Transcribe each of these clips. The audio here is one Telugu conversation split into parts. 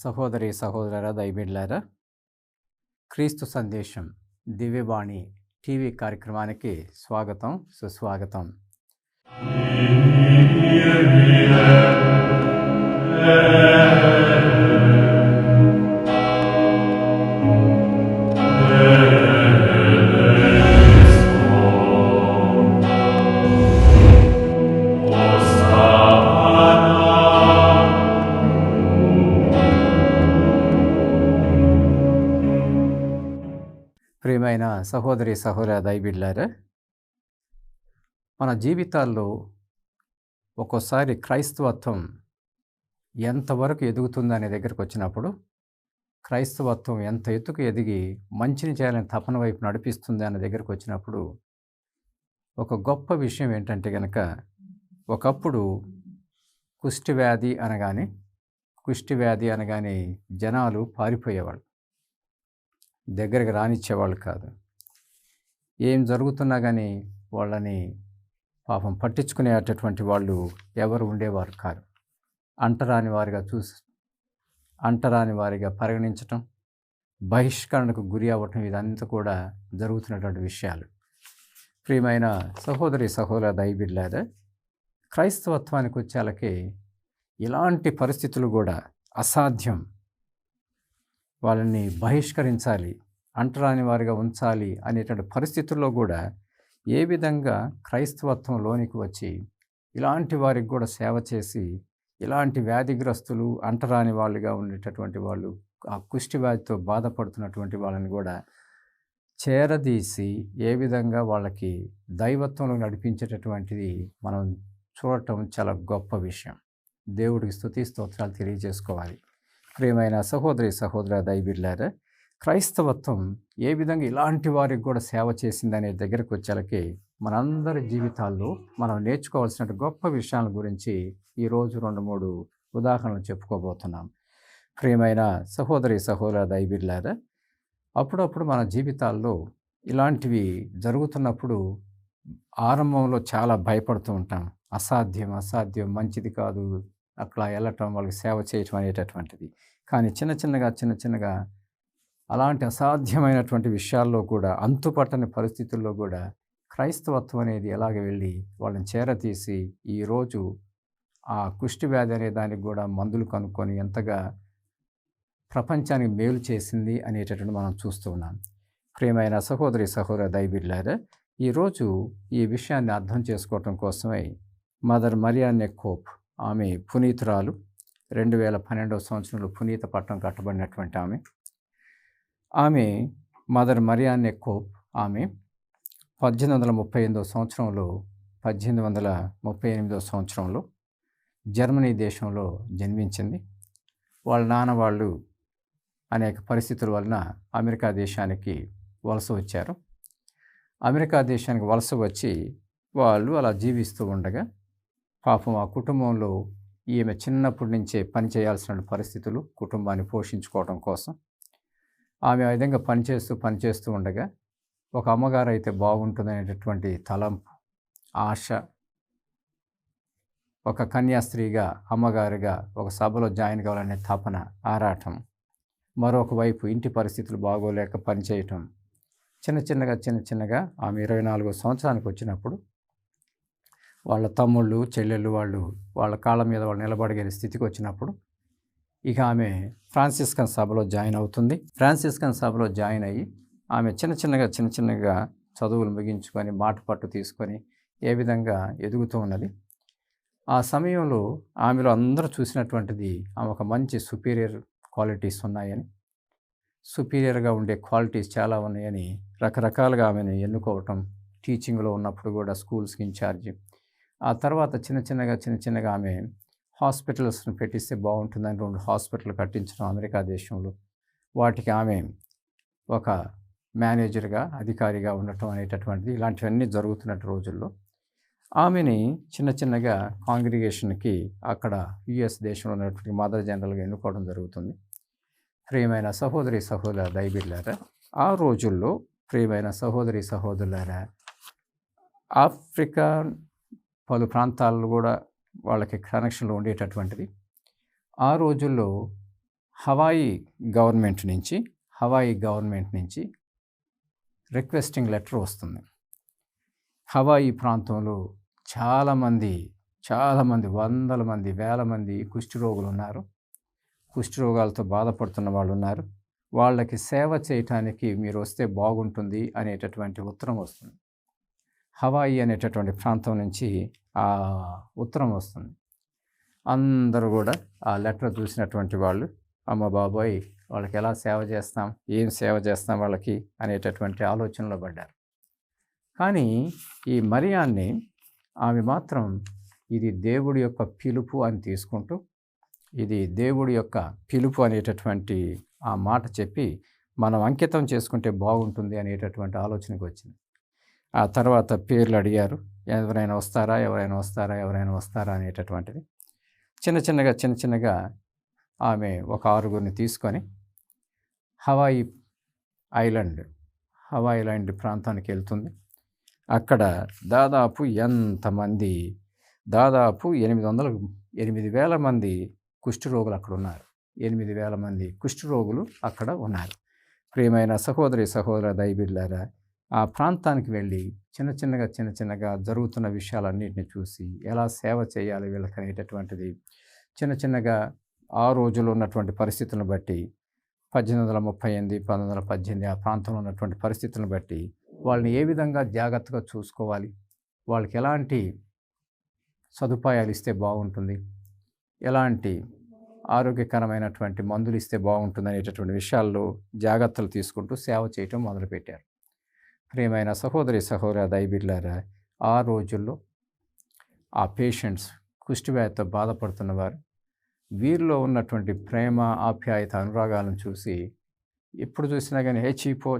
సహోదరి సహోదరులారా దైవబిడ్డలారా, క్రీస్తు సందేశం దివ్యవాణి టీవీ కార్యక్రమానికి స్వాగతం సుస్వాగతం. ప్రియమైన సహోదరి సహోదర దైవబిడ్డలారా, మన జీవితాల్లో ఒక్కోసారి క్రైస్తవత్వం ఎంతవరకు ఎదుగుతుందనే దగ్గరకు వచ్చినప్పుడు, క్రైస్తవత్వం ఎంత ఎత్తుకు ఎదిగి మంచిని చేయాలని తపన వైపు నడిపిస్తుంది అనే దగ్గరకు వచ్చినప్పుడు, ఒక గొప్ప విషయం ఏంటంటే గనక, ఒకప్పుడు కుష్టి వ్యాధి అనగానే జనాలు పారిపోయేవాళ్ళు, దగ్గరికి రానిచ్చేవాళ్ళు కాదు. ఏం జరుగుతున్నా కానీ వాళ్ళని పాపం పట్టించుకునేటటువంటి వాళ్ళు ఎవరు ఉండేవారు కాదు. అంటరాని వారిగా పరిగణించటం, బహిష్కరణకు గురి అవ్వటం, ఇదంతా కూడా జరుగుతున్నటువంటి విషయాలు. ప్రియమైన సహోదరి సహోదర దైవబిడ్డలారా, క్రైస్తవత్వానికి వచ్చేలకి ఇలాంటి పరిస్థితులు కూడా అసాధ్యం. వాళ్ళని బహిష్కరించాలి, అంటరాని వారిగా ఉంచాలి అనేటువంటి పరిస్థితుల్లో కూడా ఏ విధంగా క్రైస్తవత్వంలోనికి వచ్చి ఇలాంటి వారికి కూడా సేవ చేసి, ఇలాంటి వ్యాధిగ్రస్తులు, అంటరాని వాళ్ళుగా ఉండేటటువంటి వాళ్ళు, ఆ కుష్టి వ్యాధితో బాధపడుతున్నటువంటి వాళ్ళని కూడా చేరదీసి ఏ విధంగా వాళ్ళకి దైవత్వంలో నడిపించేటటువంటిది మనం చూడటం చాలా గొప్ప విషయం. దేవుడికి స్తుతి స్తోత్రాలు తెలియజేసుకోవాలి. ప్రియమైన సహోదరి సహోదర దైవబిడ్డలారా, క్రైస్తవత్వం ఏ విధంగా ఇలాంటి వారికి కూడా సేవ చేసిందనే దగ్గరకు వచ్చేలకి మనందరి జీవితాల్లో మనం నేర్చుకోవాల్సిన గొప్ప విషయాల గురించి ఈరోజు 2-3 ఉదాహరణలు చెప్పుకోబోతున్నాం. ప్రియమైన సహోదరి సహోదర దైవబిడ్డలారా, అప్పుడప్పుడు మన జీవితాల్లో ఇలాంటివి జరుగుతున్నప్పుడు ఆరంభంలో చాలా భయపడుతూ ఉంటాం. అసాధ్యం, మంచిది కాదు అట్లా వెళ్ళటం, వాళ్ళకి సేవ చేయటం అనేటటువంటిది. కానీ చిన్న చిన్నగా అలాంటి అసాధ్యమైనటువంటి విషయాల్లో కూడా, అంతుపట్టని పరిస్థితుల్లో కూడా క్రైస్తవత్వం అనేది ఎలాగ వెళ్ళి వాళ్ళని చేరతీసి ఈరోజు ఆ కుష్టి వ్యాధి అనే దానికి కూడా మందులు కనుక్కొని ఎంతగా ప్రపంచానికి మేలు చేసింది అనేటటువంటి మనం చూస్తూ ఉన్నాం. ప్రియమైన సహోదరి సహోదర దైవబిడ్డలారా, ఈరోజు ఈ విషయాన్ని అర్థం చేసుకోవటం కోసమై మదర్ మరియా నెక్కోఫ్, ఆమె పునీతురాలు, 2012వ సంవత్సరంలో పునీత పట్టం కట్టబడినటువంటి ఆమె మదర్ మరియా నెక్కోఫ్, ఆమె 1838వ సంవత్సరంలో జర్మనీ దేశంలో జన్మించింది. వాళ్ళ నాన్న వాళ్ళు అనేక పరిస్థితుల వలన అమెరికా దేశానికి వలస వచ్చారు. అమెరికా దేశానికి వలస వచ్చి వాళ్ళు అలా జీవిస్తూ ఉండగా, పాపం ఆ కుటుంబంలో ఈమె చిన్నప్పటి నుంచే పని చేయాల్సిన పరిస్థితులు, కుటుంబాన్ని పోషించుకోవడం కోసం ఆమె ఆ విధంగా పనిచేస్తూ ఉండగా, ఒక అమ్మగారు అయితే బాగుంటుందనేటటువంటి తలంపు, ఆశ, ఒక కన్యాస్త్రీగా, అమ్మగారుగా ఒక సభలో జాయిన్ కావాలనే తపన, ఆరాటం, మరొక వైపు ఇంటి పరిస్థితులు బాగోలేక పనిచేయటం, చిన్నగా ఆమె 24వ సంవత్సరానికి వచ్చినప్పుడు వాళ్ళ తమ్ముళ్ళు చెల్లెళ్ళు వాళ్ళ కాళ్ళ మీద వాళ్ళు నిలబడగలిగే స్థితికి వచ్చినప్పుడు ఇక ఆమె ఫ్రాన్సిస్కన్ సభలో జాయిన్ అవుతుంది. ఫ్రాన్సిస్కన్ సభలో జాయిన్ అయ్యి ఆమె చిన్నగా చదువులు ముగించుకొని, మాట పట్టు తీసుకొని ఏ విధంగా ఎదుగుతూ ఉన్నది. ఆ సమయంలో ఆమెలో అందరూ చూసినటువంటిది, ఆమె ఒక మంచి సుపీరియర్ క్వాలిటీస్ ఉన్నాయని, సుపీరియర్గా ఉండే క్వాలిటీస్ చాలా ఉన్నాయని రకరకాలుగా ఆమెను ఎన్నుకోవటం, టీచింగ్లో ఉన్నప్పుడు కూడా స్కూల్స్కి ఇన్ఛార్జ్. ఆ తర్వాత చిన్నగా ఆమె హాస్పిటల్స్ని పెట్టిస్తే బాగుంటుందని 2 హాస్పిటల్ కట్టించడం అమెరికా దేశంలో. వాటికి ఆమె ఒక మేనేజర్గా, అధికారిగా ఉండటం అనేటటువంటిది, ఇలాంటివన్నీ జరుగుతున్నట్టు రోజుల్లో ఆమెని చిన్నగా కాంగ్రిగేషన్కి అక్కడ యుఎస్ దేశంలో ఉన్నటువంటి మదర్ జనరల్గా ఎన్నుకోవడం జరుగుతుంది. ప్రియమైన సహోదరి సహోదర దైవబిడ్డలారా, ఆ రోజుల్లో ప్రియమైన సహోదరి సహోదరులారా, ఆఫ్రికా పలు ప్రాంతాల్లో కూడా వాళ్ళకి కనెక్షన్లు ఉండేటటువంటిది. ఆ రోజుల్లో హవాయి గవర్నమెంట్ నుంచి రిక్వెస్టింగ్ లెటర్ వస్తుంది. హవాయి ప్రాంతంలో చాలామంది వందల మంది, వేల మంది కుష్ఠరోగులు ఉన్నారు. కుష్ఠరోగాలతో బాధపడుతున్న వాళ్ళు ఉన్నారు. వాళ్ళకి సేవ చేయటానికి మీరు వస్తే బాగుంటుంది అనేటటువంటి ఉత్తరం వస్తుంది. హవాయి అనేటటువంటి ప్రాంతం నుంచి ఆ ఉత్తరం వస్తుంది. అందరూ కూడా ఆ లెటర్ చూసినటువంటి వాళ్ళు, అమ్మ బాబోయ్, వాళ్ళకి ఎలా సేవ చేస్తాం, ఏం సేవ చేస్తాం వాళ్ళకి అనేటటువంటి ఆలోచనలో పడ్డారు. కానీ ఈ మరియాన్ని, ఆమె మాత్రం ఇది దేవుడి యొక్క పిలుపు అని తీసుకుంటూ, ఇది దేవుడి యొక్క పిలుపు అనేటటువంటి ఆ మాట చెప్పి మనం అంకితం చేసుకుంటే బాగుంటుంది అనేటటువంటి ఆలోచనకు వచ్చింది. ఆ తర్వాత పేర్లు అడిగారు, ఎవరైనా వస్తారా అనేటటువంటిది. చిన్న చిన్నగా ఆమె ఒక 6గురిని తీసుకొని హవాయి ఐలాండ్ ప్రాంతానికి వెళ్తుంది. అక్కడ దాదాపు 8,000 మంది కుష్ఠరోగులు అక్కడ ఉన్నారు. 8,000 మంది కుష్ఠరోగులు అక్కడ ఉన్నారు. ప్రియమైన సహోదరి దైవబిడ్డలారా, ఆ ప్రాంతానికి వెళ్ళి చిన్నగా జరుగుతున్న విషయాలన్నింటినీ చూసి ఎలా సేవ చేయాలి వీళ్ళకి అనేటటువంటిది చిన్నగా ఆ రోజుల్లో ఉన్నటువంటి పరిస్థితులను బట్టి 1838, 1918 ఆ ప్రాంతంలో ఉన్నటువంటి పరిస్థితులను బట్టి వాళ్ళని ఏ విధంగా జాగ్రత్తగా చూసుకోవాలి, వాళ్ళకి ఎలాంటి సదుపాయాలు ఇస్తే బాగుంటుంది, ఎలాంటి ఆరోగ్యకరమైనటువంటి మందులు ఇస్తే బాగుంటుంది అనేటటువంటి విషయాల్లో జాగ్రత్తలు తీసుకుంటూ సేవ చేయటం మొదలుపెట్టారు. ప్రియమైన సహోదరి దైవబిడ్డలారా, ఆ రోజుల్లో ఆ పేషెంట్స్, కుష్ఠవ్యాధితో బాధపడుతున్నవారు, వీరిలో ఉన్నటువంటి ప్రేమ, ఆప్యాయత, అనురాగాలను చూసి ఎప్పుడు చూసినా కానీ చీపో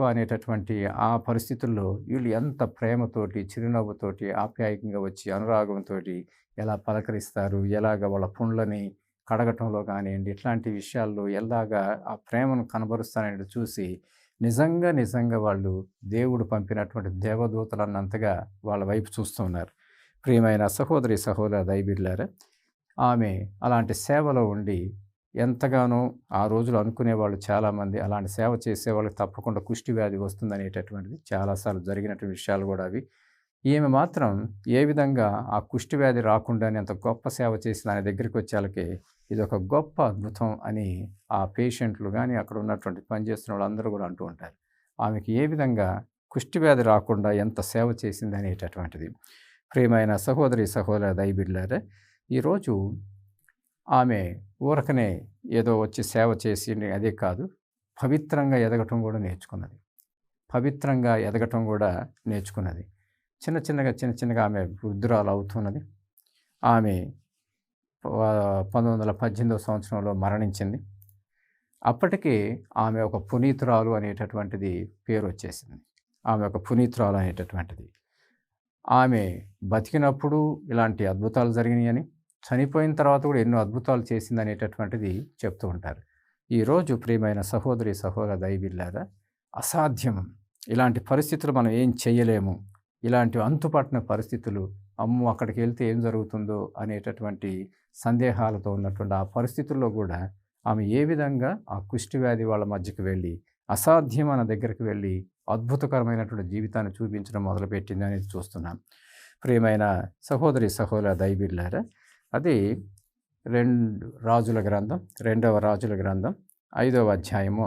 అనేటటువంటి ఆ పరిస్థితుల్లో వీళ్ళు ఎంత ప్రేమతోటి, చిరునవ్వుతోటి, ఆప్యాయంగా వచ్చి అనురాగంతో ఎలా పలకరిస్తారు, ఎలాగ వాళ్ళ పుండ్లని కడగటంలో కానివ్వండి, ఇట్లాంటి విషయాల్లో ఎలాగా ఆ ప్రేమను కనబరుస్తారనేది చూసి నిజంగా వాళ్ళు దేవుడు పంపినటువంటి దేవదూతలన్నంతగా వాళ్ళ వైపు చూస్తూ ఉన్నారు. ప్రియమైన సహోదరి దైవబిడ్డలారా, ఆమె అలాంటి సేవలో ఉండి ఎంతగానో ఆ రోజులు అనుకునేవాళ్ళు చాలామంది, అలాంటి సేవ చేసేవాళ్ళకి తప్పకుండా కుష్ఠవ్యాధి వస్తుందనేటటువంటిది చాలాసార్లు జరిగినటువంటి విషయాలు కూడా అవి. ఈమె మాత్రం ఏ విధంగా ఆ కుష్ఠవ్యాధి రాకుండానే అంత గొప్ప సేవ చేసి దాని దగ్గరికి వచ్చేళ్ళకి ఇది ఒక గొప్ప అద్భుతం అని ఆ పేషెంట్లు కానీ అక్కడ ఉన్నటువంటి పనిచేస్తున్న వాళ్ళందరూ కూడా అంటూ ఉంటారు. ఆమెకి ఏ విధంగా కుష్ఠవ్యాధి రాకుండా ఎంత సేవ చేసింది అనేటటువంటిది. ప్రియమైన సహోదరి దైవబిడ్డలారా, ఈరోజు ఆమె ఊరకనే ఏదో వచ్చి సేవ చేసి అదే కాదు, పవిత్రంగా ఎదగటం కూడా నేర్చుకున్నది. చిన్నగా ఆమె వృద్ధురాలు అవుతున్నది. ఆమె 1918వ సంవత్సరంలో మరణించింది. అప్పటికే ఆమె ఒక పునీతురాలు అనేటటువంటిది పేరు వచ్చేసింది. ఆమె బతికినప్పుడు ఇలాంటి అద్భుతాలు జరిగినాయని, చనిపోయిన తర్వాత కూడా ఎన్నో అద్భుతాలు చేసింది అనేటటువంటిది చెప్తూ ఉంటారు. ఈరోజు ప్రియమైన సహోదరి దైవబిడ్డలారా, అసాధ్యం, ఇలాంటి పరిస్థితులు మనం ఏం చేయలేము, ఇలాంటి అంతుపట్టిన పరిస్థితులు, అమ్మో అక్కడికి వెళ్తే ఏం జరుగుతుందో అనేటటువంటి సందేహాలతో ఉన్నటువంటి ఆ పరిస్థితుల్లో కూడా ఆమె ఏ విధంగా ఆ కుష్ఠవ్యాధి వాళ్ళ మధ్యకి వెళ్ళి, అసాధ్యమైన దగ్గరికి వెళ్ళి అద్భుతకరమైనటువంటి జీవితాన్ని చూపించడం మొదలుపెట్టింది అనేది చూస్తున్నాం. ప్రియమైన సహోదరి దైవబిడ్డలారా, అది 2వ రాజుల గ్రంథం 5వ అధ్యాయము,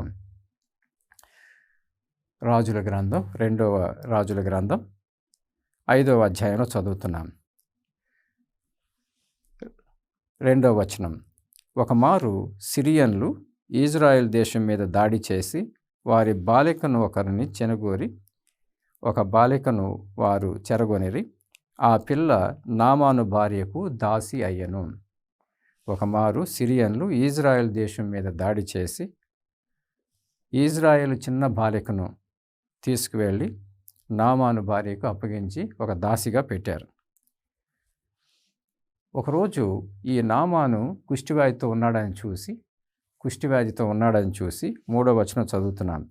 2వ రాజుల గ్రంథం 5వ అధ్యాయంలో చదువుతున్నాం. 2వ వచనం. ఒకమారు సిరియన్లు ఇజ్రాయెల్ దేశం మీద దాడి చేసి వారి బాలికను ఒకరిని చెనగోరి, ఒక బాలికను వారు చెరగొనిరి. ఆ పిల్ల నామాను భార్యకు దాసి అయ్యను. ఒకమారు సిరియన్లు ఇజ్రాయెల్ దేశం మీద దాడి చేసి ఇజ్రాయెల్ చిన్న బాలికను తీసుకువెళ్ళి నామాను భార్యకు అప్పగించి ఒక దాసిగా పెట్టారు. ఒకరోజు ఈ నామాను కుష్ఠవ్యాధితో ఉన్నాడని చూసి 3వ వచనం చదువుతున్నాను.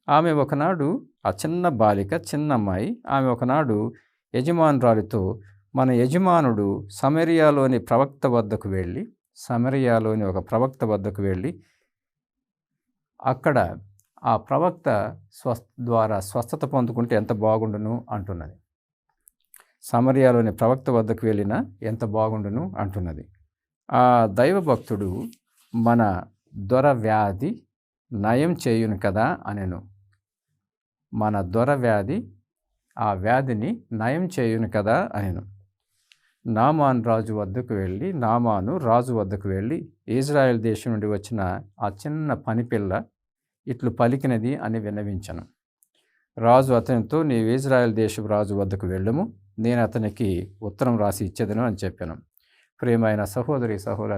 ఆమె ఒకనాడు, ఆ చిన్న బాలిక, చిన్న అమ్మాయి, ఆమె ఒకనాడు యజమానురాలితో, మన యజమానుడు సమరయలోని ఒక ప్రవక్త వద్దకు వెళ్ళి అక్కడ ఆ ప్రవక్త ద్వారా స్వస్థత పొందుకుంటే ఎంత బాగుండును అంటున్నది. సమరయాలోని ప్రవక్త వద్దకు వెళ్ళినా ఎంత బాగుండును అంటున్నది. ఆ దైవభక్తుడు మన దొర వ్యాధి నయం చేయును కదా అనెను. మన దొర వ్యాధి ఆ వ్యాధిని నయం చేయును కదా అనెను. నామాను రాజు వద్దకు వెళ్ళి ఇజ్రాయెల్ దేశం నుండి వచ్చిన ఆ చిన్న పనిపిల్ల ఇట్లు పలికినది అని విన్నవించను. రాజు అతనితో, నీవు ఇజ్రాయెల్ దేశపు రాజు వద్దకు వెళ్ళుము, నేను అతనికి ఉత్తరం రాసి ఇచ్చేదను అని చెప్పాను. ప్రియమైన సహోదరి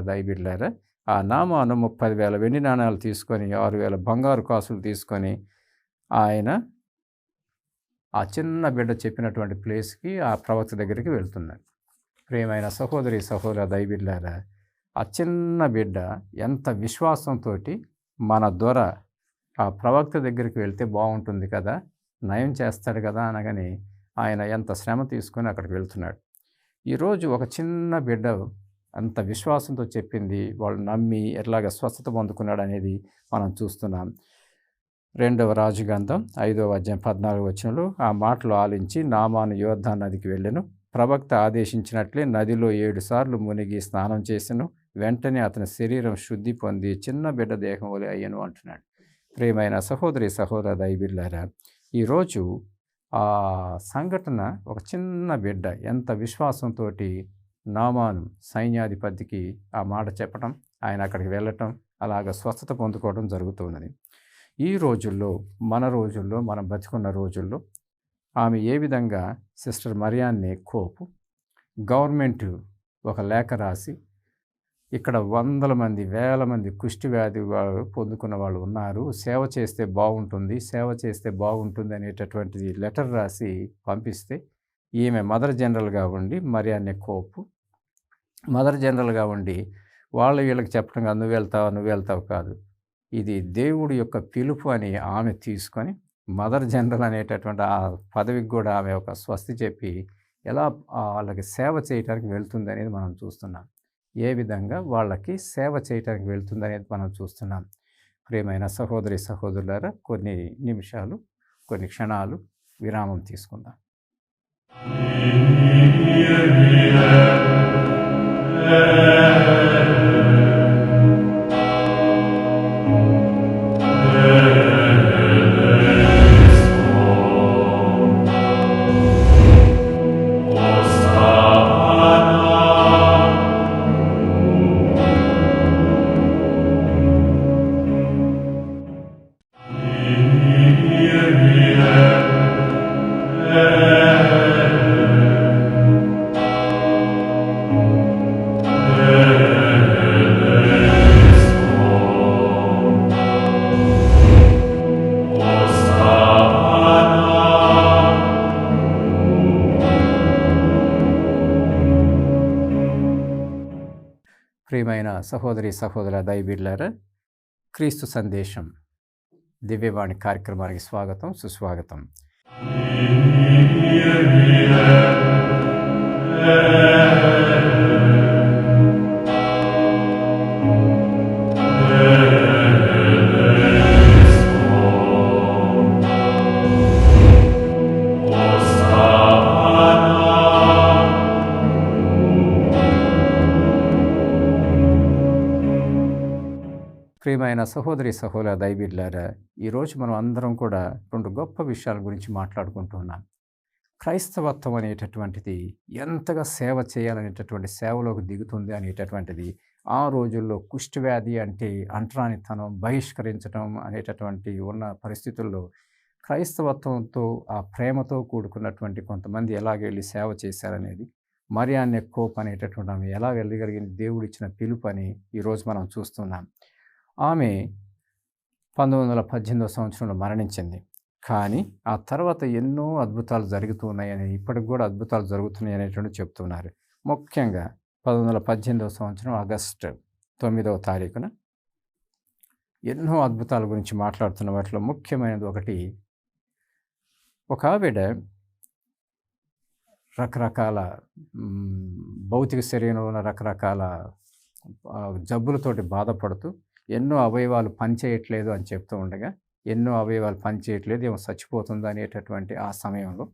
దైవబిడ్డలారా, ఆ నామాను 30,000 వెండి నాణాలు తీసుకొని 6,000 బంగారు కాసులు తీసుకొని ఆయన ఆ చిన్న బిడ్డ చెప్పినటువంటి ప్లేస్కి ఆ ప్రవక్త దగ్గరికి వెళ్తున్నాడు. ప్రియమైన సహోదరి దైవబిడ్డలారా, ఆ చిన్న బిడ్డ ఎంత విశ్వాసంతో మన దొర ఆ ప్రవక్త దగ్గరికి వెళ్తే బాగుంటుంది కదా, నయం చేస్తాడు కదా అనగానే ఆయన ఎంత శ్రమ తీసుకొని అక్కడికి వెళ్తున్నాడు. ఈరోజు ఒక చిన్న బిడ్డ అంత విశ్వాసంతో చెప్పింది, వాళ్ళు నమ్మి ఎట్లాగ స్వస్థత పొందుకున్నాడు అనేది మనం చూస్తున్నాం. 2వ రాజుగ్రంథం 5వ అధ్యాయం 14వ వచనంలో, ఆ మాటలు ఆలించి నామాను యోర్దాను నదికి వెళ్ళెను. ప్రవక్త ఆదేశించినట్లే నదిలో 7 సార్లు మునిగి స్నానం చేసెను. వెంటనే అతని శరీరం శుద్ధి పొంది చిన్న బిడ్డ దేహం వలె అయ్యను అంటున్నాడు. ప్రియమైన సహోదరి దైవబిడ్డలారా, ఈరోజు ఆ సంఘటన ఒక చిన్న బిడ్డ ఎంత విశ్వాసంతో నామాను సైన్యాధిపతికి ఆ మాట చెప్పటం, ఆయన అక్కడికి వెళ్ళటం, అలాగ స్వస్థత పొందుకోవడం జరుగుతున్నది. ఈ రోజుల్లో మనం బతికున్న రోజుల్లో ఆమె ఏ విధంగా సిస్టర్ మరియాన్నే కోపు గవర్నమెంట్ ఒక లేఖ రాసి, ఇక్కడ 100 మంది 1000 మంది కుష్టి వ్యాధి పొందుకున్న వాళ్ళు ఉన్నారు, సేవ చేస్తే బాగుంటుంది అనేటటువంటిది లెటర్ రాసి పంపిస్తే, ఈమె మదర్ జనరల్గా ఉండి మరియాన్నే కోపు మదర్ జనరల్గా ఉండి వీళ్ళకి చెప్పడం కాదు, నువ్వు వెళ్తావు కాదు, ఇది దేవుడి యొక్క పిలుపు అని ఆమె తీసుకొని మదర్ జనరల్ అనేటటువంటి ఆ పదవికి కూడా ఆమె ఒక స్వస్తి చెప్పి ఎలా వాళ్ళకి సేవ చేయడానికి వెళ్తుంది అనేది మనం చూస్తున్నాం. ఏ విధంగా వాళ్ళకి సేవ చేయడానికి వెళ్తుంది అనేది మనం చూస్తున్నాం. ప్రియమైన సహోదరులారా, కొన్ని నిమిషాలు, కొన్ని క్షణాలు విరామం తీసుకుందాం. ప్రియమైన సహోదర దైవబిడ్డలారా, క్రీస్తు సందేశం దివ్యవాణి కార్యక్రమానికి స్వాగతం, సుస్వాగతం. ప్రియమైన సహోదర దైవబిడ్డలారా, ఈరోజు మనం అందరం కూడా 2 గొప్ప విషయాల గురించి మాట్లాడుకుంటున్నాం. క్రైస్తవత్వం అనేటటువంటిది ఎంతగా సేవ చేయాలనేటటువంటి సేవలోకి దిగుతుంది అనేటటువంటిది, ఆ రోజుల్లో కుష్ఠవ్యాధి అంటే అంటరానితనం, బహిష్కరించడం అనేటటువంటి ఉన్న పరిస్థితుల్లో క్రైస్తవత్వంతో ఆ ప్రేమతో కూడుకున్నటువంటి కొంతమంది ఎలాగెళ్ళి సేవ చేశారనేది, మరియాన్నే కోప్ అనేటటువంటి ఆమె ఎలా వెళ్ళగలిగింది, దేవుడిచ్చిన పిలుపు అని ఈరోజు మనం చూస్తున్నాం. ఆమె 1918వ సంవత్సరంలో మరణించింది. కానీ ఆ తర్వాత ఎన్నో అద్భుతాలు జరుగుతున్నాయని, ఇప్పటికి కూడా అద్భుతాలు జరుగుతున్నాయి అనేటువంటి చెప్తున్నారు. ముఖ్యంగా 1918వ సంవత్సరం ఆగస్టు 9వ తారీఖున ఎన్నో అద్భుతాల గురించి మాట్లాడుతున్న వాటిలో ముఖ్యమైనది ఒకటి, ఒక ఆవిడ రకరకాల భౌతిక శరీరంలో ఉన్న రకరకాల జబ్బులతోటి బాధపడుతూ ఎన్నో అవయవాలు పనిచేయట్లేదు అని చెప్తూ ఉండగా, ఎన్నో అవయవాలు పనిచేయట్లేదు, ఏమో చచ్చిపోతుందా అనేటటువంటి ఆ సమయంలో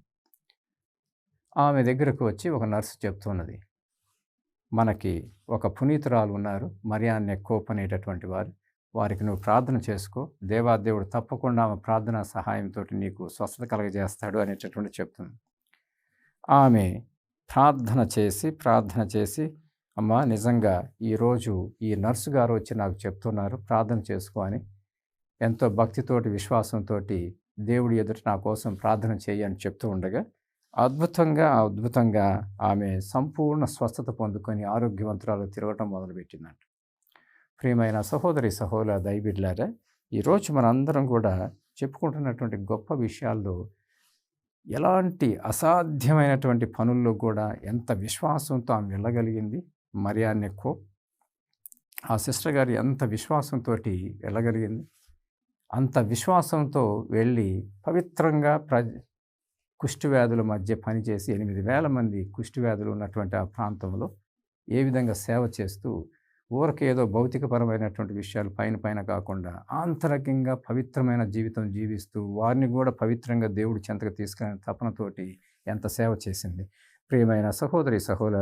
ఆమె దగ్గరకు వచ్చి ఒక నర్సు చెప్తున్నది, మనకి ఒక పునీతురాలు ఉన్నారు, మరియాన్నె కోప్ అనేటటువంటి వారు. వారికి నువ్వు ప్రార్థన చేసుకో. దేవాదేవుడు తప్పకుండా ఆమె ప్రార్థనా సహాయంతో నీకు స్వస్థత కలగజేస్తాడు అనేటటువంటి చెప్తుంది. ఆమె ప్రార్థన చేసి అమ్మా నిజంగా ఈరోజు ఈ నర్సు గారు వచ్చి నాకు చెప్తున్నారు ప్రార్థన చేసుకో అని. ఎంతో భక్తితోటి విశ్వాసంతోటి దేవుడి ఎదుట నా కోసం ప్రార్థన చేయి అని చెప్తూ ఉండగా అద్భుతంగా ఆమె సంపూర్ణ స్వస్థత పొందుకొని ఆరోగ్యవంతురాలు తిరగటం మొదలుపెట్టిందంట. ప్రియమైన సహోదర దైవబిడ్డలారా, ఈరోజు మనందరం కూడా చెప్పుకుంటున్నటువంటి గొప్ప విషయాల్లో ఎలాంటి అసాధ్యమైనటువంటి పనుల్లో కూడా ఎంత విశ్వాసంతో ఆమె వెళ్ళగలిగింది. మరియాన్నె కోప్ ఆ సిస్టర్ గారు ఎంత విశ్వాసంతో వెళ్ళగలిగింది. అంత విశ్వాసంతో వెళ్ళి పవిత్రంగా కుష్ఠవ్యాధుల మధ్య పనిచేసి 8,000 మంది కుష్ఠవ్యాధులు ఉన్నటువంటి ఆ ప్రాంతంలో ఏ విధంగా సేవ చేస్తూ ఊరకే ఏదో భౌతికపరమైనటువంటి విషయాలు పైన కాకుండా ఆంతరికంగా పవిత్రమైన జీవితం జీవిస్తూ వారిని కూడా పవిత్రంగా దేవుడి చెంతకు తీసుకునే తపనతోటి ఎంత సేవ చేసింది. ప్రియమైన సహోదర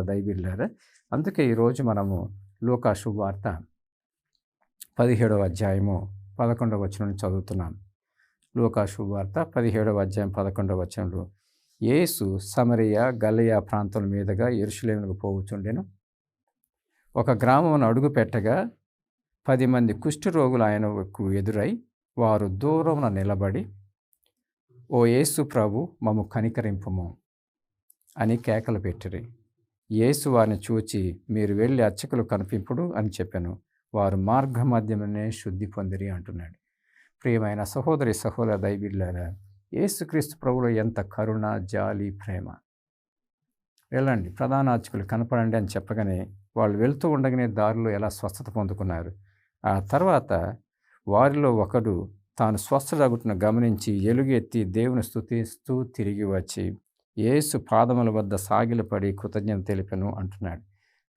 దైవబిడ్డలారా, అందుకే ఈరోజు మనము లూకా శుభవార్త 17వ అధ్యాయము 11వ వచనం చదువుతున్నాం. లూకా శుభవార్త 17వ అధ్యాయం 11వ వచనంలో, యేసు సమరయ గలిలయ ప్రాంతం మీదుగా యెరూషలేమునకు పోవుచుండెను. ఒక గ్రామమును అడుగు పెట్టగా 10 మంది కుష్ఠరోగులు ఆయనకు ఎదురై వారు దూరమున నిలబడి, ఓ యేసు ప్రభు, మమ్ము కనికరింపుము అని కేకలు పెట్టిరి. యేసు వారిని చూచి, మీరు వెళ్ళి అర్చకులు కనిపింపుడు అని చెప్పాను. వారు మార్గ మధ్యమనే శుద్ధి పొందిరి అంటున్నాడు. ప్రియమైన సహోదర దైవబిడ్డలారా, యేసుక్రీస్తు ప్రభువులో ఎంత కరుణ, జాలి, ప్రేమ. వెళ్ళండి ప్రధాన అర్చకులు కనపడండి అని చెప్పగానే వాళ్ళు వెళ్తూ ఉండగానే దారిలో ఎలా స్వస్థత పొందుకున్నారు. ఆ తర్వాత వారిలో ఒకడు తాను స్వస్థతగుటను గమనించి ఎలుగెత్తి దేవుని స్తుతిస్తూ తిరిగి వచ్చి యేసు పాదముల వద్ద సాగిలపడి కృతజ్ఞత తెలిపెను అంటున్నాడు.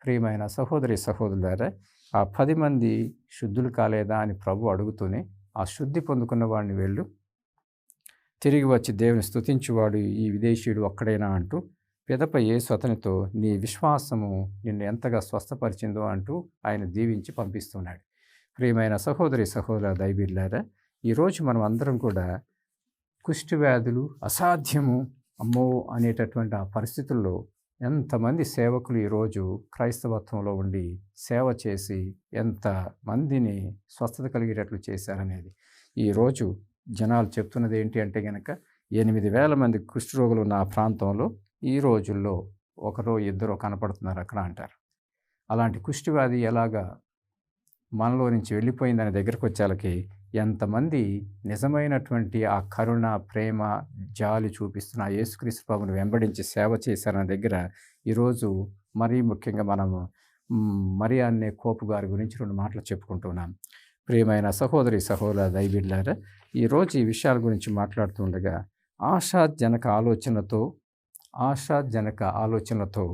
ప్రియమైన సహోదరులారా, ఆ 10 మంది శుద్ధులు కాలేదా అని ప్రభు అడుగుతూనే, ఆ శుద్ధి పొందుకున్న వాడిని వెళ్ళు, తిరిగి వచ్చి దేవుని స్తుతించువాడు ఈ విదేశీయుడు ఒక్కడేనా అంటూ పిదప యేసు అతనితో, నీ విశ్వాసము నిన్ను ఎంతగా స్వస్థపరిచిందో అంటూ ఆయన దీవించి పంపిస్తున్నాడు. ప్రియమైన సహోదర దైవబిడ్డలారా, ఈరోజు మనం అందరం కూడా కుష్ఠవ్యాధులు అసాధ్యము అమ్మో అనేటటువంటి ఆ పరిస్థితుల్లో ఎంతమంది సేవకులు ఈరోజు క్రైస్తవత్వంలో ఉండి సేవ చేసి ఎంతమందిని స్వస్థత కలిగేటట్లు చేశారనేది ఈరోజు జనాలు చెప్తున్నది ఏంటి అంటే కనుక 8,000 మంది కుష్ఠరోగులు ఉన్న ఆ ప్రాంతంలో ఈ రోజుల్లో ఒకరో ఇద్దరో కనపడుతున్నారు అక్కడ అంటారు. అలాంటి కుష్ఠవ్యాధి ఎలాగా మనలో నుంచి వెళ్ళిపోయిందనే దగ్గరకు వచ్చేళ్ళకి ఎంతమంది నిజమైనటువంటి ఆ కరుణ, ప్రేమ, జాలి చూపిస్తున్న ఆ యేసుక్రీస్తు ప్రభువును వెంబడించి సేవ చేశారన్న దగ్గర ఈరోజు మరీ ముఖ్యంగా మనము మరియాన్నె కోప్ గారి గురించి 2 మాటలు చెప్పుకుంటున్నాం. ప్రియమైన సహోదర దైవబిడ్డలారా, ఈరోజు ఈ విషయాల గురించి మాట్లాడుతూ ఉండగా ఆశాజనక ఆలోచనలతో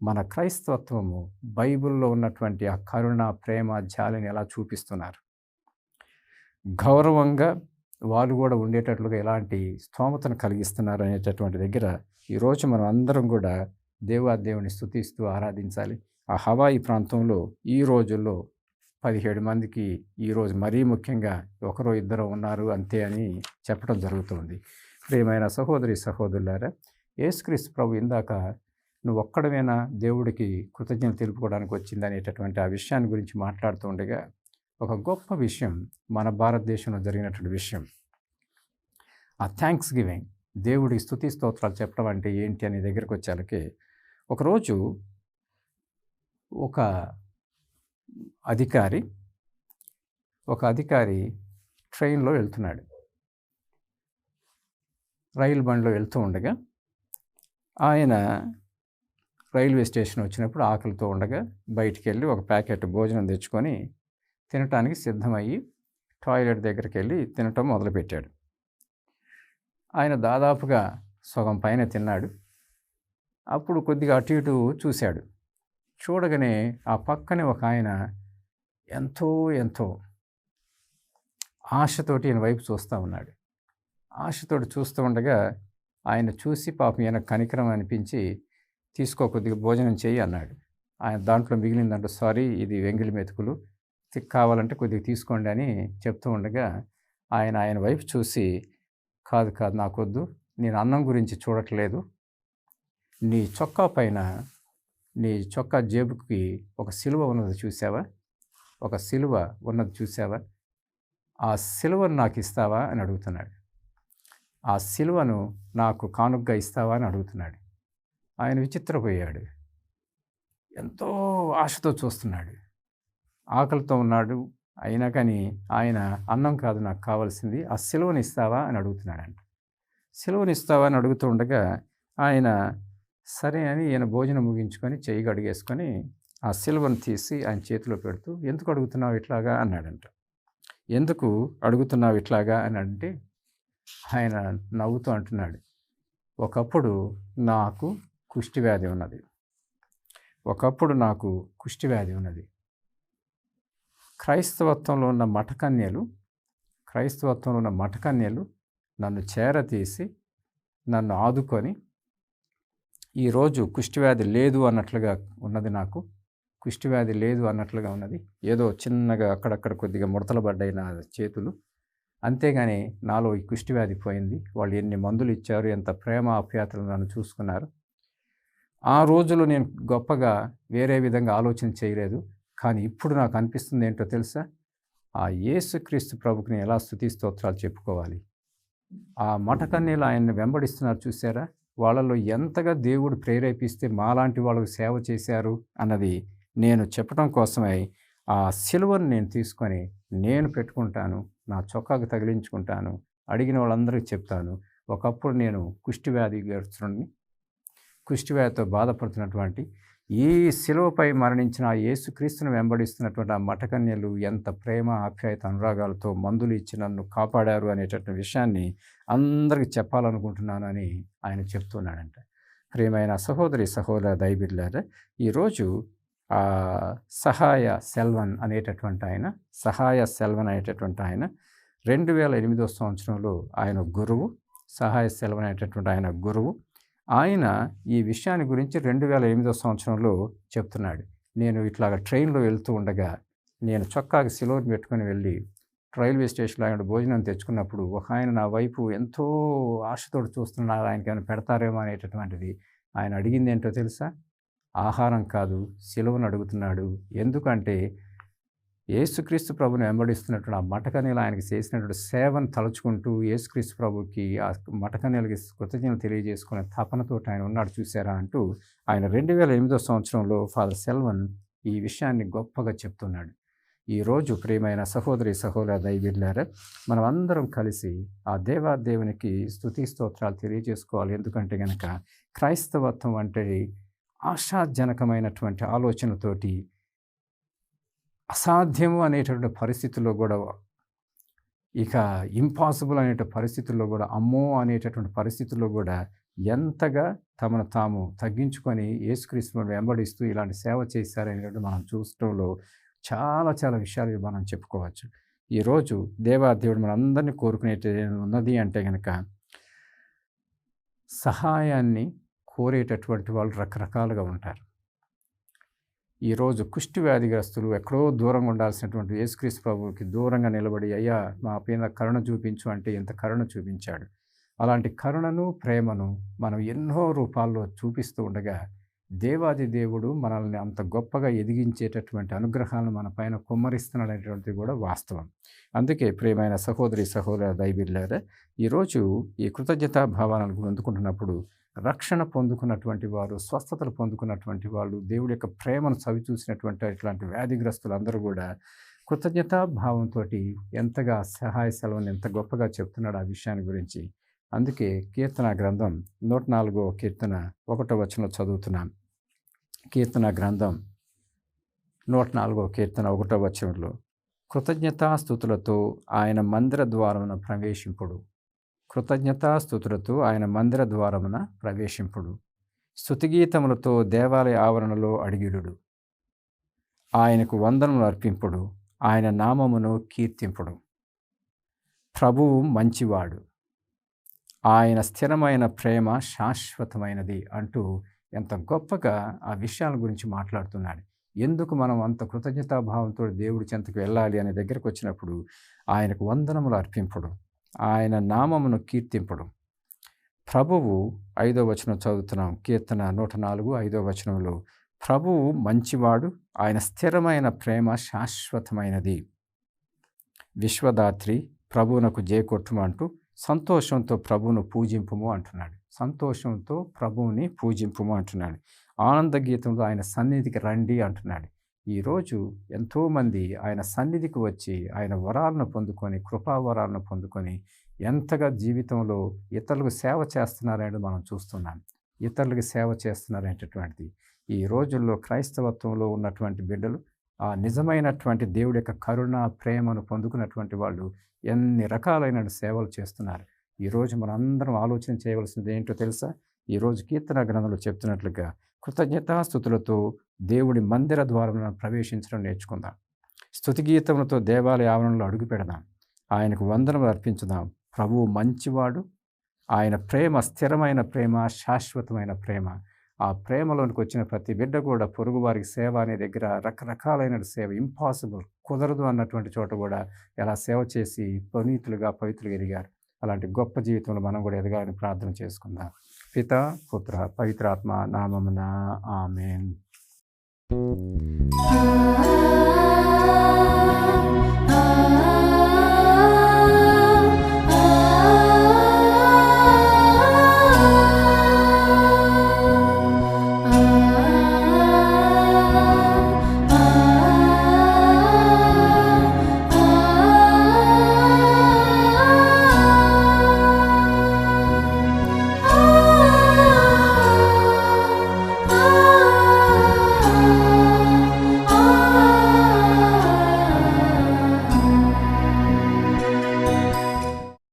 మన క్రైస్తవత్వము బైబిల్లో ఉన్నటువంటి ఆ కరుణ, ప్రేమ, జాలిని ఎలా చూపిస్తున్నారు. గౌరవంగా వాళ్ళు కూడా ఉండేటట్లుగా ఎలాంటి స్తోమతను కలిగిస్తున్నారు అనేటటువంటి దగ్గర ఈరోజు మనం అందరం కూడా దేవాదేవుని స్తుతిస్తూ ఆరాధించాలి. ఆ హవాయి ప్రాంతంలో ఈ రోజుల్లో 17 మందికి ఈరోజు మరీ ముఖ్యంగా ఒకరో ఇద్దరో ఉన్నారు అంతే అని చెప్పడం జరుగుతుంది. ప్రియమైన సహోదరులారా, యేసుక్రీస్తు ప్రభు ఇందాక నువ్వు ఒక్కడమేనా దేవుడికి కృతజ్ఞత తెలుపుకోవడానికి వచ్చింది అనేటటువంటి ఆ విషయాన్ని గురించి మాట్లాడుతూ ఉండగా ఒక గొప్ప విషయం మన భారతదేశంలో జరిగినటువంటి విషయం. ఆ థ్యాంక్స్ గివింగ్, దేవుడికి స్తుతి స్తోత్రాలు చెప్పడం అంటే ఏంటి అనే దగ్గరికి వచ్చేళ్ళకి ఒకరోజు ఒక అధికారి ట్రైన్లో వెళ్తున్నాడు. రైలు బండిలో వెళ్తూ ఉండగా ఆయన రైల్వే స్టేషన్ వచ్చినప్పుడు ఆకలితో ఉండగా బయటికి వెళ్ళి ఒక ప్యాకెట్ భోజనం తెచ్చుకొని తినటానికి సిద్ధమయ్యి టాయిలెట్ దగ్గరికి వెళ్ళి తినటం మొదలుపెట్టాడు. ఆయన దాదాపుగా సగం పైన తిన్నాడు. అప్పుడు కొద్దిగా అటు ఇటు చూశాడు. చూడగానే ఆ పక్కనే ఒక ఆయన ఎంతో ఆశతోటి ఈయన వైపు చూస్తూ ఉన్నాడు. ఆశతోటి చూస్తూ ఉండగా ఆయన చూసి పాపం ఈయన కనికరం అనిపించి, "తీసుకో కొద్దిగా భోజనం చెయ్యి" అన్నాడు. ఆయన దాంట్లో మిగిలిందంట, "సారీ ఇది వెంగిలి మెతుకులు, కావాలంటే కొద్దిగా తీసుకోండి" అని చెప్తూ ఉండగా ఆయన వైపు చూసి, "కాదు కాదు నాకొద్దు, నేను అన్నం గురించి చూడట్లేదు. నీ చొక్కా పైన నీ చొక్కా జేబుకి ఒక సిలువ ఉన్నది చూసావా? ఒక సిలువ ఉన్నది చూసావా? ఆ సిలువను నాకిస్తావా" అని అడుగుతున్నాడు. "ఆ సిలువను నాకు కానుకగా ఇస్తావా" అని అడుగుతున్నాడు. ఆయన విచిత్రపోయాడు. ఎంతో ఆశతో చూస్తున్నాడు. ఆకలితో ఉన్నాడు. అయినా కానీ ఆయన, "అన్నం కాదు నాకు కావాల్సింది, ఆ సిలువనిస్తావా" అని అడుగుతున్నాడంట. సిలువనిస్తావా అని అడుగుతూ ఉండగా ఆయన సరే అని ఈయన భోజనం ముగించుకొని చెయ్యి కడిగేసుకొని ఆ సిలువను తీసి ఆయన చేతిలో పెడుతూ, "ఎందుకు అడుగుతున్నావు ఇట్లాగా" అన్నాడంట. "ఎందుకు అడుగుతున్నావు ఇట్లాగా" అని అంటే ఆయన నవ్వుతూ అంటున్నాడు, "ఒకప్పుడు నాకు కుష్ఠవ్యాధి ఉన్నది. ఒకప్పుడు నాకు కుష్ఠవ్యాధి ఉన్నది. క్రైస్తవత్వంలో ఉన్న మఠకన్యలు నన్ను చేరతీసి నన్ను ఆదుకొని ఈరోజు కుష్ఠవ్యాధి లేదు అన్నట్లుగా ఉన్నది నాకు. కుష్ఠవ్యాధి లేదు అన్నట్లుగా ఉన్నది. ఏదో చిన్నగా అక్కడక్కడ కొద్దిగా ముడతలు పడ్డాయి నా చేతులు. అంతేగాని నాలో ఈ కుష్ఠవ్యాధి పోయింది. వాళ్ళు ఎన్ని మందులు ఇచ్చారు, ఎంత ప్రేమ ఆప్యాయతలు నన్ను చూసుకున్నారు. ఆ రోజుల్లో నేను గొప్పగా వేరే విధంగా ఆలోచన చేయలేదు. కానీ ఇప్పుడు నాకు అనిపిస్తుంది ఏంటో తెలుసా? ఆ యేసుక్రీస్తు ప్రభువుకి నేను ఎలా స్తుతి స్తోత్రాలు చెప్పుకోవాలి. ఆ మఠకన్యలు ఆయన్ని వెంబడిస్తున్నారు చూసారా? వాళ్ళలో ఎంతగా దేవుడు ప్రేరేపిస్తే మాలాంటి వాళ్ళకు సేవ చేశారు అన్నది నేను చెప్పడం కోసమై ఆ సిలువను నేను తీసుకొని నేను పెట్టుకుంటాను. నా చొక్కాకు తగిలించుకుంటాను. అడిగిన వాళ్ళందరికీ చెప్తాను. ఒకప్పుడు నేను కుష్ఠవ్యాధిగ్రస్తుడిని. కుష్ఠవ్యాధితో బాధపడుతున్నటువంటి ఈ శిలువపై మరణించిన ఆ యేసుక్రీస్తును వెంబడిస్తున్నటువంటి ఆ మఠకన్యలు ఎంత ప్రేమ, ఆప్యాయత, అనురాగాలతో మందులు ఇచ్చి నన్ను కాపాడారు అనేటటువంటి విషయాన్ని అందరికీ చెప్పాలనుకుంటున్నాను అని ఆయన చెప్తున్నాడంట. ప్రియమైన సహోదరి, సహోదర దైవబిడ్డలారా, ఈరోజు సహాయ సెల్వన్ అనేటటువంటి ఆయన 2008 సంవత్సరంలో ఆయన గురువు. సహాయ సెల్వన్ అనేటటువంటి ఆయన గురువు. ఆయన ఈ విషయాన్ని గురించి 2008 సంవత్సరంలో చెప్తున్నాడు. "నేను ఇట్లాగ ట్రైన్‌లో వెళ్తూ ఉండగా నేను చొక్కాకి సిలువను పెట్టుకొని వెళ్ళి రైల్వే స్టేషన్‌లో ఆయన భోజనం తెచ్చుకున్నప్పుడు ఒకాయన నా వైపు ఎంతో ఆశతోటి చూస్తున్నారు. ఆయనకేమైనా పెడతారేమో అనేటటువంటిది. ఆయన అడిగిందేంటో తెలుసా? ఆహారం కాదు, సిలువను అడుగుతున్నాడు. ఎందుకంటే యేసుక్రీస్తు ప్రభువుని వెంబడిస్తున్నటువంటి ఆ మఠకన్యలు ఆయనకి చేసినటువంటి సేవను తలుచుకుంటూ యేసుక్రీస్తు ప్రభువుకి ఆ మఠకన్యలకి కృతజ్ఞతలు తెలియజేసుకునే తపనతోటి ఆయన ఉన్నాడు చూసారా" అంటూ ఆయన 2008 సంవత్సరంలో ఫాదర్ సెల్వన్ ఈ విషయాన్ని గొప్పగా చెప్తున్నాడు. ఈరోజు ప్రియమైన సహోదరి, సహోదర దైవబిడ్డలారా, మనం అందరం కలిసి ఆ దేవాదేవునికి స్తుతి స్తోత్రాలు తెలియజేసుకోవాలి. ఎందుకంటే గనక క్రైస్తవత్వం అంటే ఆశాజనకమైనటువంటి ఆలోచనతోటి అసాధ్యము అనేటటువంటి పరిస్థితుల్లో కూడా, ఇక ఇంపాసిబుల్ అనేట పరిస్థితుల్లో కూడా, అమ్మో అనేటటువంటి పరిస్థితుల్లో కూడా ఎంతగా తమను తాము తగ్గించుకొని యేసుక్రీస్తుని వెంబడిస్తూ ఇలాంటి సేవ చేశారనేది మనం చూడటంలో చాలా చాలా విషయాలు మనం చెప్పుకోవచ్చు. ఈరోజు దేవాదేవుడు మనందరినీ కోరుకునేది ఉన్నది అంటే గనక, సహాయాన్ని కోరేటటువంటి వాళ్ళు రకరకాలుగా ఉంటారు. ఈరోజు కుష్టి వ్యాధిగ్రస్తులు ఎక్కడో దూరంగా ఉండాల్సినటువంటి యేసుక్రీస్తు ప్రభువుకి దూరంగా నిలబడి, "అయ్యా మా మీద కరుణ చూపించు" అంటే ఎంత కరుణ చూపించాడు. అలాంటి కరుణను, ప్రేమను మనం ఎన్నో రూపాల్లో చూపిస్తూ ఉండగా, దేవాది దేవుడు మనల్ని అంత గొప్పగా ఎదిగించేటటువంటి అనుగ్రహాలను మన పైన కుమ్మరిస్తున్నాడనేటువంటిది కూడా వాస్తవం. అందుకే ప్రియమైన సహోదరి, సహోదర దైవబిడ్డలారా, ఈరోజు ఈ కృతజ్ఞతా భావాలను అందుకుంటున్నప్పుడు రక్షణ పొందుకున్నటువంటి వారు, స్వస్థతలు పొందుకున్నటువంటి వాళ్ళు, దేవుడి యొక్క ప్రేమను చవిచూసినటువంటి ఇట్లాంటి వ్యాధిగ్రస్తులందరూ కూడా కృతజ్ఞతా భావంతోటి ఎంతగా సహాయ సెలవుని ఎంత గొప్పగా చెప్తున్నాడు ఆ విషయాన్ని గురించి. అందుకే కీర్తన గ్రంథం 104వ కీర్తన 1వ వచనంలో చదువుతున్నాం. కీర్తన గ్రంథం 104వ కీర్తన 1వ వచనంలో, "కృతజ్ఞతాస్తుతులతో ఆయన మందిర ద్వారమున ప్రవేశింపుడు. కృతజ్ఞతాస్తుతులతో ఆయన మందిర ద్వారమున ప్రవేశింపుడు. స్తుతిగీతములతో దేవాలయ ఆవరణలో అడిగిడుడు. ఆయనకు వందనములు అర్పింపుడు. ఆయన నామమును కీర్తింపుడు." ప్రభువు మంచివాడు, ఆయన స్థిరమైన ప్రేమ శాశ్వతమైనది అంటూ ఎంత గొప్పగా ఆ విషయాల గురించి మాట్లాడుతున్నాడు. ఎందుకు మనం అంత కృతజ్ఞతాభావంతో దేవుడి చెంతకు వెళ్ళాలి అనే దగ్గరకు వచ్చినప్పుడు ఆయనకు వందనములు అర్పింపడం, ఆయన నామమును కీర్తింపడం. ప్రభువు 5వ వచనం చదువుతున్నాం, కీర్తన 104 5వ వచనంలో, ప్రభువు మంచివాడు, ఆయన స్థిరమైన ప్రేమ శాశ్వతమైనది. విశ్వదాత్రి ప్రభువునకు జయకొట్టుము అంటూ సంతోషంతో ప్రభువును పూజింపుము అంటున్నాడు. సంతోషంతో ప్రభువుని పూజింపుము అంటున్నాడు. ఆనంద గీతంలో ఆయన సన్నిధికి రండి అంటున్నాడు. ఈరోజు ఎంతోమంది ఆయన సన్నిధికి వచ్చి ఆయన వరాలను పొందుకొని, కృపావరాలను పొందుకొని ఎంతగా జీవితంలో ఇతరులకు సేవ చేస్తున్నారనేది మనం చూస్తున్నాం. ఇతరులకు సేవ చేస్తున్నారనేటటువంటిది ఈ రోజుల్లో క్రైస్తవత్వంలో ఉన్నటువంటి బిడ్డలు, ఆ నిజమైనటువంటి దేవుడి యొక్క కరుణ ప్రేమను పొందుకున్నటువంటి వాళ్ళు ఎన్ని రకాలైన సేవలు చేస్తున్నారు. ఈరోజు మనందరం ఆలోచన చేయవలసింది ఏంటో తెలుసా? ఈరోజు కీర్తన గ్రంథంలో చెప్తున్నట్లుగా కృతజ్ఞతాస్తుతులతో దేవుడి మందిర ద్వారంలో ప్రవేశించడం నేర్చుకుందాం. స్తుతి గీతములతో దేవాలయ ఆవరణలో అడుగు పెడదాం. ఆయనకు వందనములు అర్పించుదాం. ప్రభువు మంచివాడు, ఆయన ప్రేమ స్థిరమైన ప్రేమ, శాశ్వతమైన ప్రేమ. ఆ ప్రేమలోనికి వచ్చిన ప్రతి బిడ్డ కూడా పొరుగు వారికి సేవ అనే దగ్గర రకరకాలైన సేవ, ఇంపాసిబుల్, కుదరదు అన్నటువంటి చోట కూడా ఎలా సేవ చేసి పునీతులుగా పవిత్రులుగా ఎదిగారు. అలాంటి గొప్ప జీవితంలో మనం కూడా ఎదగాలని ప్రార్థన చేసుకుందాం. పిత, పుత్ర, పవిత్రాత్మ నామమున ఆమేన్.